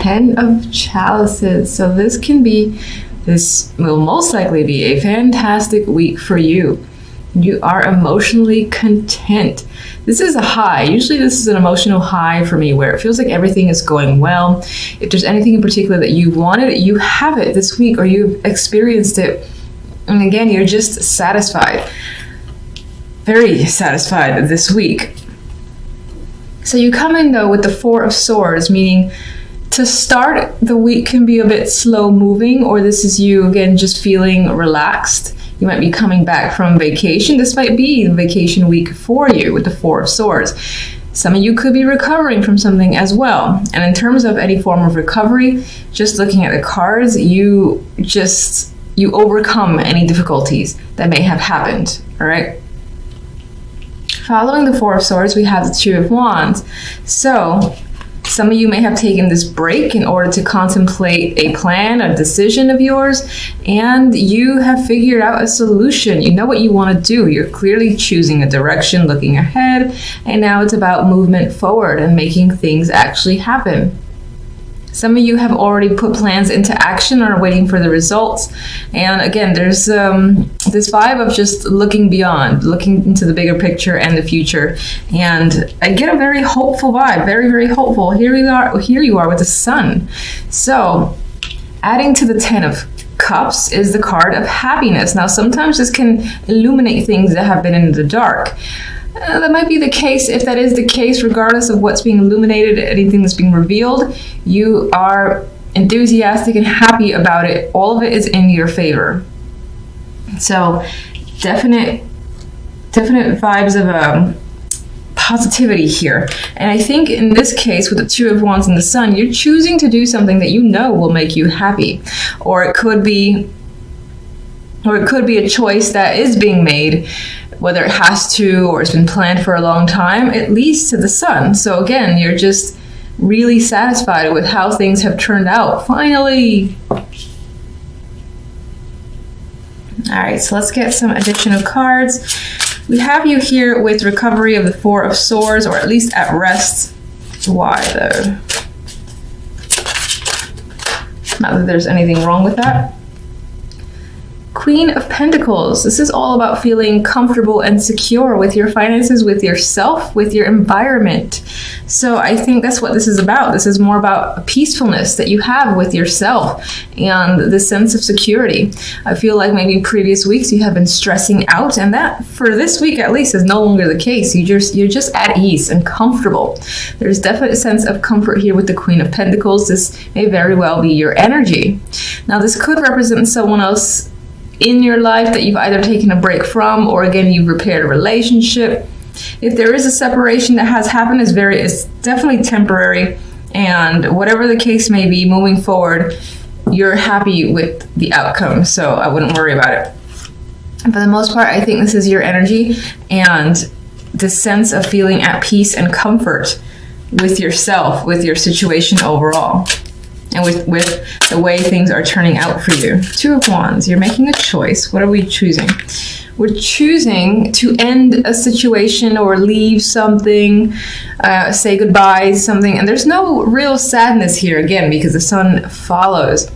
Ten of Chalices. So this will most likely be a fantastic week for you. You are emotionally content. This is a high. Usually this is an emotional high for me where it feels like everything is going well. If there's anything in particular that you wanted, you have it this week or you've experienced it. And again, you're just satisfied. Very satisfied this week. So you come in though with the Four of Swords, meaning to start the week can be a bit slow moving, or this is you again just feeling relaxed. You might be coming back from vacation. This might be the vacation week for you with the Four of Swords. Some of you could be recovering from something as well. And in terms of any form of recovery, just looking at the cards, you overcome any difficulties that may have happened, all right? Following the Four of Swords, we have the Two of Wands. So some of you may have taken this break in order to contemplate a plan, a decision of yours, and you have figured out a solution. You know what you want to do. You're clearly choosing a direction, looking ahead, and now it's about movement forward and making things actually happen. Some of you have already put plans into action or are waiting for the results. And again, there's this vibe of just looking beyond, looking into the bigger picture and the future. And I get a very hopeful vibe, very, very hopeful. Here you are with the Sun. So adding to the Ten of Cups is the card of happiness. Now, sometimes this can illuminate things that have been in the dark. That might be the case. If that is the case, regardless of what's being illuminated, anything that's being revealed, you are enthusiastic and happy about it. All of it is in your favor. So definite vibes of positivity here. And I think in this case, with the Two of Wands and the Sun, you're choosing to do something that you know will make you happy. Or it could be a choice that is being made, whether it has to or it's been planned for a long time. It leads to the Sun. So again, you're just really satisfied with how things have turned out. Finally. All right, so let's get some additional cards. We have you here with recovery of the Four of Swords, or at least at rest. Why though? Not that there's anything wrong with that. Queen of Pentacles. This is all about feeling comfortable and secure with your finances, with yourself, with your environment. So I think that's what this is about. This is more about a peacefulness that you have with yourself and the sense of security. I feel like maybe previous weeks you have been stressing out, and that for this week at least is no longer the case. You're just at ease and comfortable. There's definitely a sense of comfort here with the Queen of Pentacles. This may very well be your energy. Now this could represent someone else in your life that you've either taken a break from, or again, you've repaired a relationship. If there is a separation that has happened, it's definitely temporary. And whatever the case may be, moving forward, you're happy with the outcome. So I wouldn't worry about it. For the most part, I think this is your energy and the sense of feeling at peace and comfort with yourself, with your situation overall. And with the way things are turning out for you. Two of Wands, you're making a choice. What are we choosing? We're choosing to end a situation or leave something, say goodbye to something. And there's no real sadness here, again, because the Sun follows.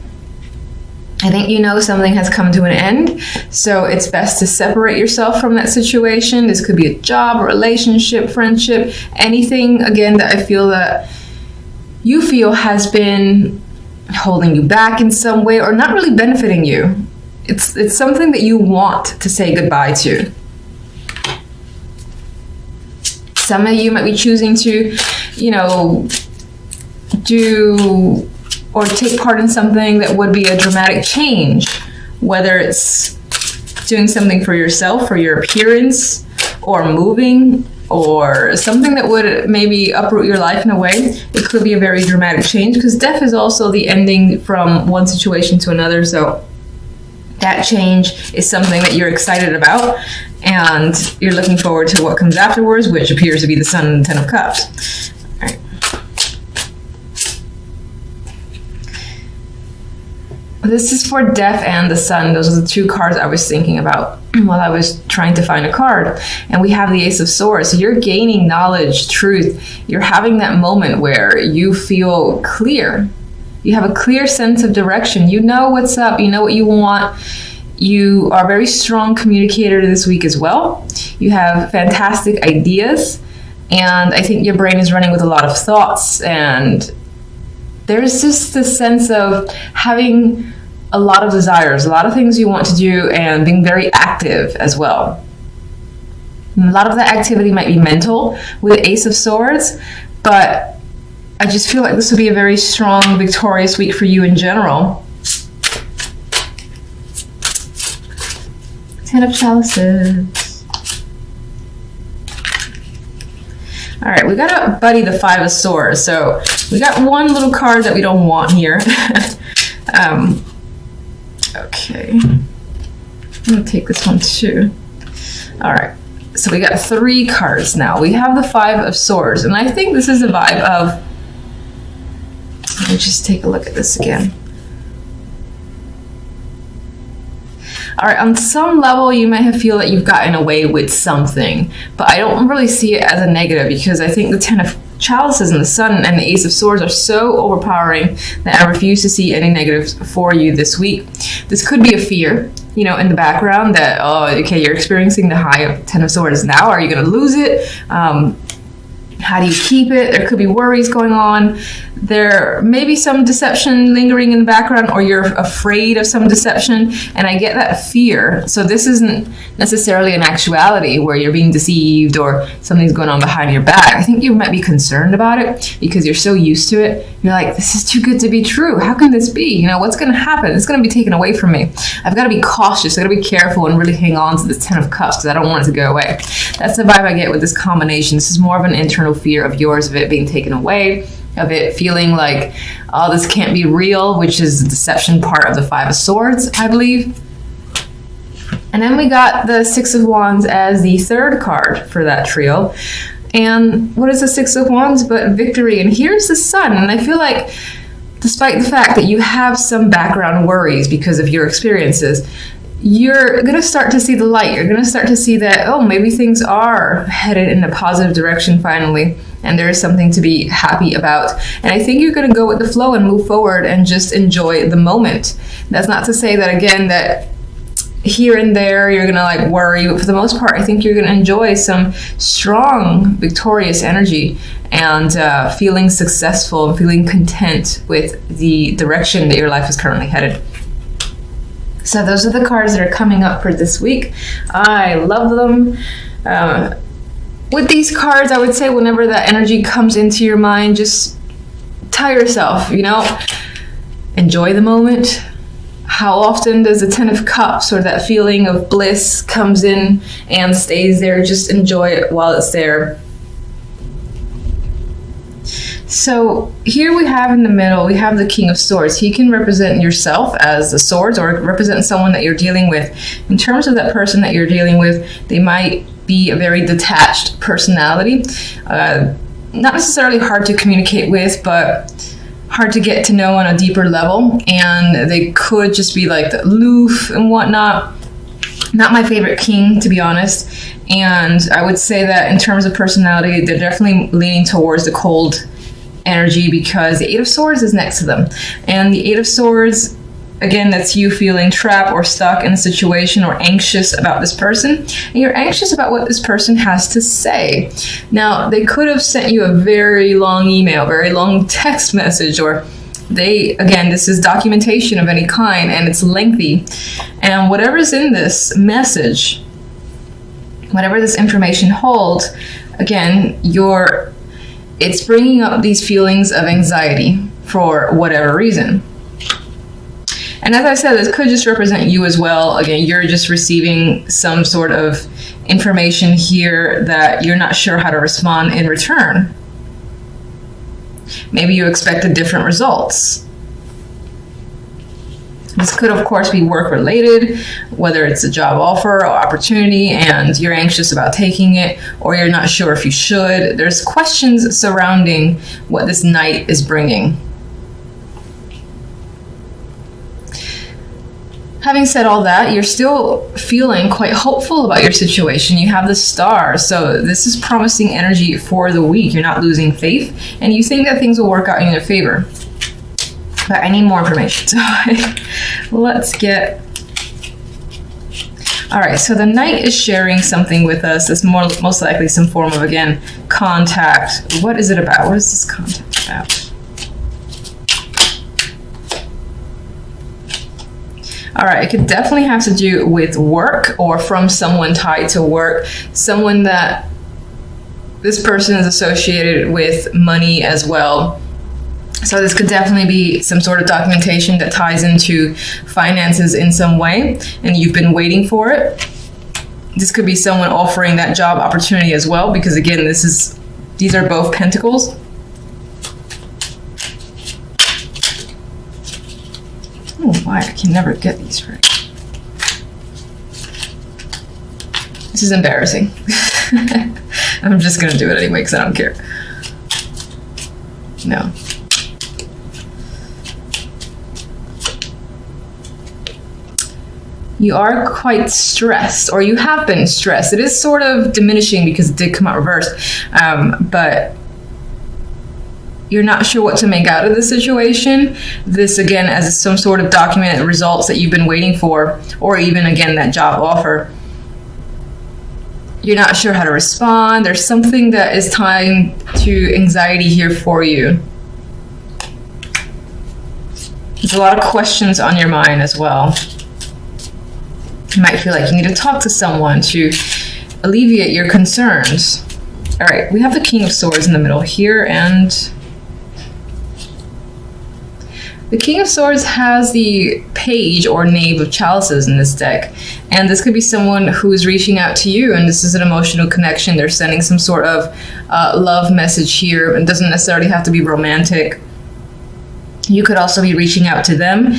I think you know something has come to an end, so it's best to separate yourself from that situation. This could be a job, relationship, friendship, anything, again, that I feel that you feel has been holding you back in some way or not really benefiting you. It's something that you want to say goodbye to. Some of you might be choosing to, do or take part in something that would be a dramatic change, whether it's doing something for yourself, for your appearance, or moving, or something that would maybe uproot your life in a way. It could be a very dramatic change, because death is also the ending from one situation to another. So that change is something that you're excited about, and you're looking forward to what comes afterwards, which appears to be the Sun and the Ten of Cups. All right. This is for Death and the Sun. Those are the two cards I was thinking about while I was trying to find a card. And we have the Ace of Swords. So you're gaining knowledge, truth. You're having that moment where you feel clear. You have a clear sense of direction. You know what's up. You know what you want. You are a very strong communicator this week as well. You have fantastic ideas. And I think your brain is running with a lot of thoughts. And there's just this sense of having a lot of desires, a lot of things you want to do, and being very active as well. And a lot of that activity might be mental with Ace of Swords, but I just feel like this will be a very strong, victorious week for you in general. Ten of Chalices. All right, we got to buddy the Five of Swords. So we got one little card that we don't want here. Okay. I'm going to take this one too. All right. So we got 3 cards now. We have the Five of Swords. And I think this is a vibe of... Let me just take a look at this again. All right, on some level, you might feel that you've gotten away with something, but I don't really see it as a negative because I think the Ten of Chalices and the Sun and the Ace of Swords are so overpowering that I refuse to see any negatives for you this week. This could be a fear, you know, in the background that, oh, okay, you're experiencing the high of Ten of Swords now. Are you going to lose it? How do you keep it? There could be worries going on. There may be some deception lingering in the background, or you're afraid of some deception, and I get that fear. So this isn't necessarily an actuality where you're being deceived or something's going on behind your back. I think you might be concerned about it because you're so used to it. You're like, this is too good to be true. How can this be? You know, what's going to happen? It's going to be taken away from me. I've got to be cautious. I've got to be careful and really hang on to this Ten of Cups because I don't want it to go away. That's the vibe I get with this combination. This is more of an internal fear of yours, of it being taken away, of it feeling like, oh, this can't be real, which is the deception part of the Five of Swords, I believe. And then we got the Six of Wands as the 3rd card for that trio. And what is the Six of Wands but victory? And here's the Sun. And I feel like despite the fact that you have some background worries because of your experiences, you're going to start to see the light. You're going to start to see that, oh, maybe things are headed in a positive direction finally, and there is something to be happy about. And I think you're going to go with the flow and move forward and just enjoy the moment. That's not to say that, again, that here and there you're going to like worry, but for the most part, I think you're going to enjoy some strong, victorious energy and feeling successful, feeling content with the direction that your life is currently headed. So those are the cards that are coming up for this week. I love them. With these cards, I would say whenever that energy comes into your mind, just tell yourself, you know, enjoy the moment. How often does the Ten of Cups or that feeling of bliss comes in and stays there? Just enjoy it while it's there. So here we have in the middle, we have the King of Swords. He can represent yourself as the swords or represent someone that you're dealing with. In terms of that person that you're dealing with, they might be a very detached personality. Not necessarily hard to communicate with, but hard to get to know on a deeper level. And they could just be like aloof and whatnot. Not my favorite king, to be honest. And I would say that in terms of personality, they're definitely leaning towards the cold energy because the Eight of Swords is next to them. And the Eight of Swords, again, that's you feeling trapped or stuck in a situation or anxious about this person. And you're anxious about what this person has to say. Now, they could have sent you a very long email, very long text message, or again, this is documentation of any kind and it's lengthy. And whatever's in this message, whatever this information holds, again, it's bringing up these feelings of anxiety for whatever reason. And as I said, this could just represent you as well. Again, you're just receiving some sort of information here that you're not sure how to respond in return. Maybe you expected different results. This could, of course, be work-related, whether it's a job offer or opportunity and you're anxious about taking it, or you're not sure if you should. There's questions surrounding what this Knight is bringing. Having said all that, you're still feeling quite hopeful about your situation. You have the Star, so this is promising energy for the week. You're not losing faith, and you think that things will work out in your favor. But I need more information. So let's get... All right, so the Knight is sharing something with us. It's most likely some form of, again, contact. What is it about? What is this contact about? All right, it could definitely have to do with work or from someone tied to work, someone that this person is associated with money as well. So this could definitely be some sort of documentation that ties into finances in some way, and you've been waiting for it. This could be someone offering that job opportunity as well, because again, these are both pentacles. Oh, why? I can never get these right. This is embarrassing. I'm just gonna do it anyway because I don't care. No. You are quite stressed, or you have been stressed. It is sort of diminishing because it did come out reversed, but you're not sure what to make out of the situation. This, again, as some sort of documented results that you've been waiting for, or even, again, that job offer. You're not sure how to respond. There's something that is tying to anxiety here for you. There's a lot of questions on your mind as well. You might feel like you need to talk to someone to alleviate your concerns. All right, we have the King of Swords in the middle here, and the King of Swords has the Page or Knave of Chalices in this deck. And this could be someone who is reaching out to you, and this is an emotional connection. They're sending some sort of love message here. It doesn't necessarily have to be romantic. You could also be reaching out to them.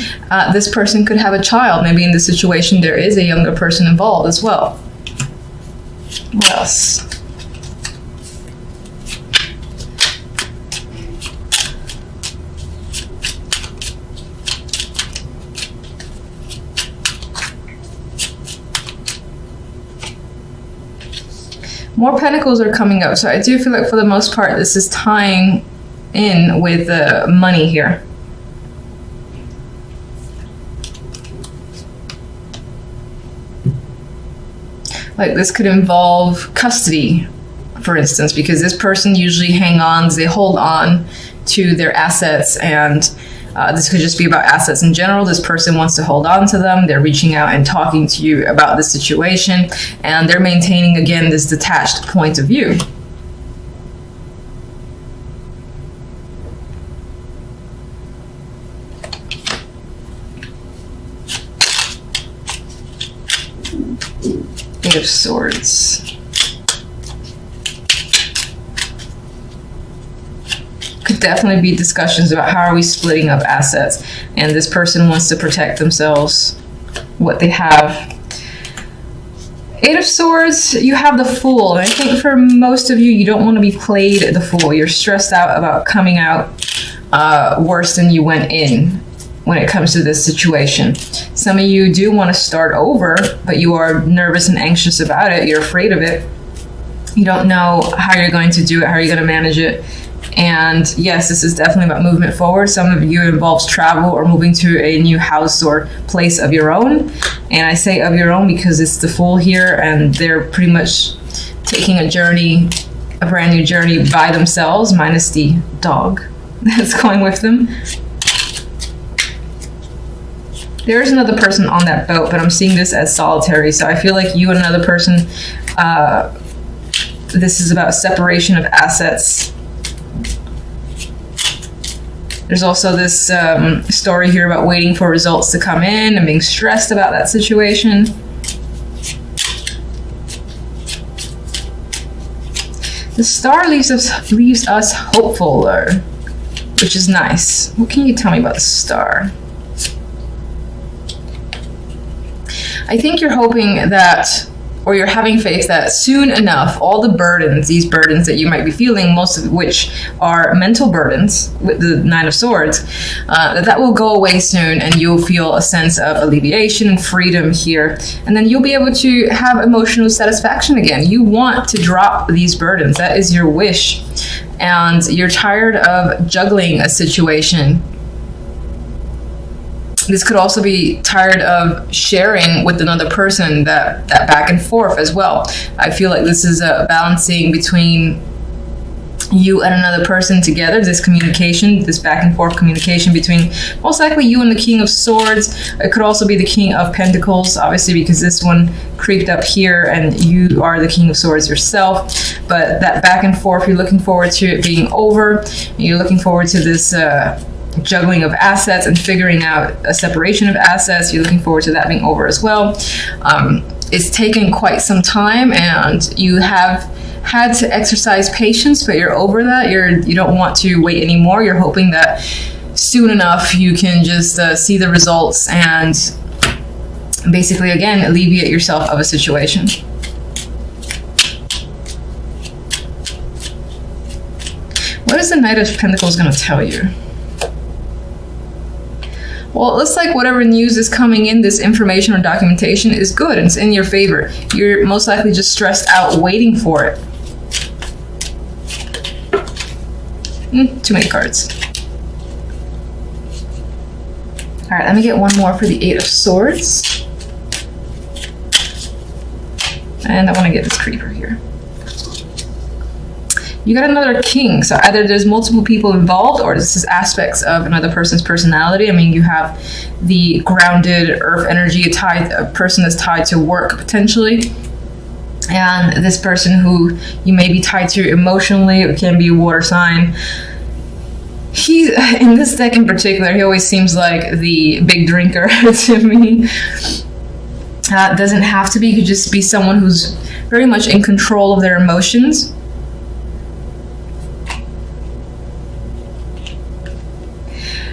This person could have a child. Maybe in this situation there is a younger person involved as well. What else? More pentacles are coming up. So I do feel like for the most part this is tying in with the money here. Like this could involve custody, for instance, because this person usually they hold on to their assets, and this could just be about assets in general. This person wants to hold on to them. They're reaching out and talking to you about the situation, and they're maintaining, again, this detached point of view. Eight of Swords. Could definitely be discussions about how are we splitting up assets, and this person wants to protect themselves, what they have. Eight of Swords, you have the Fool. And I think for most of you, you don't want to be played the Fool. You're stressed out about coming out worse than you went in when it comes to this situation. Some of you do want to start over, but you are nervous and anxious about it. You're afraid of it. You don't know how you're going to do it, how you're going to manage it. And yes, this is definitely about movement forward. Some of you, it involves travel or moving to a new house or place of your own. And I say of your own because it's the Fool here, and they're pretty much taking a journey, a brand new journey by themselves, minus the dog that's going with them. There is another person on that boat, but I'm seeing this as solitary. So I feel like you and another person, this is about separation of assets. There's also this story here about waiting for results to come in and being stressed about that situation. The Star leaves us hopeful, which is nice. What can you tell me about the Star? I think you're hoping that, or you're having faith that soon enough, all the burdens, these burdens that you might be feeling, most of which are mental burdens with the Nine of Swords, that will go away soon, and you'll feel a sense of alleviation and freedom here. And then you'll be able to have emotional satisfaction again. You want to drop these burdens. That is your wish. And you're tired of juggling a situation. This could also be tired of sharing with another person, that back and forth as well. I feel like this is a balancing between you and another person together, this communication, this back and forth communication between most likely you and the King of Swords. It could also be the King of Pentacles, obviously, because this one creeped up here and you are the King of Swords yourself. But that back and forth, you're looking forward to it being over. You're looking forward to this juggling of assets and figuring out a separation of assets. You're looking forward to that being over as well. It's taken quite some time and you have had to exercise patience, but you're over that. You don't want to wait anymore. You're hoping that soon enough you can just see the results and basically, again, alleviate yourself of a situation. What is the Knight of Pentacles going to tell you? Well, it looks like whatever news is coming in, this information or documentation is good and it's in your favor. You're most likely just stressed out waiting for it. Too many cards. All right, let me get one more for the Eight of Swords. And I want to get this creeper here. You got another king, so either there's multiple people involved or this is aspects of another person's personality. I mean, you have the grounded earth energy, a person that's tied to work potentially, and this person who you may be tied to emotionally, it can be a water sign. He's, in this deck in particular, he always seems like the big drinker to me. Doesn't have to be, could just be someone who's very much in control of their emotions.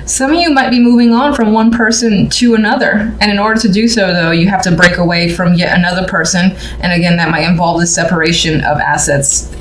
Some of you might be moving on from one person to another. And in order to do so, though, you have to break away from yet another person. And again, that might involve the separation of assets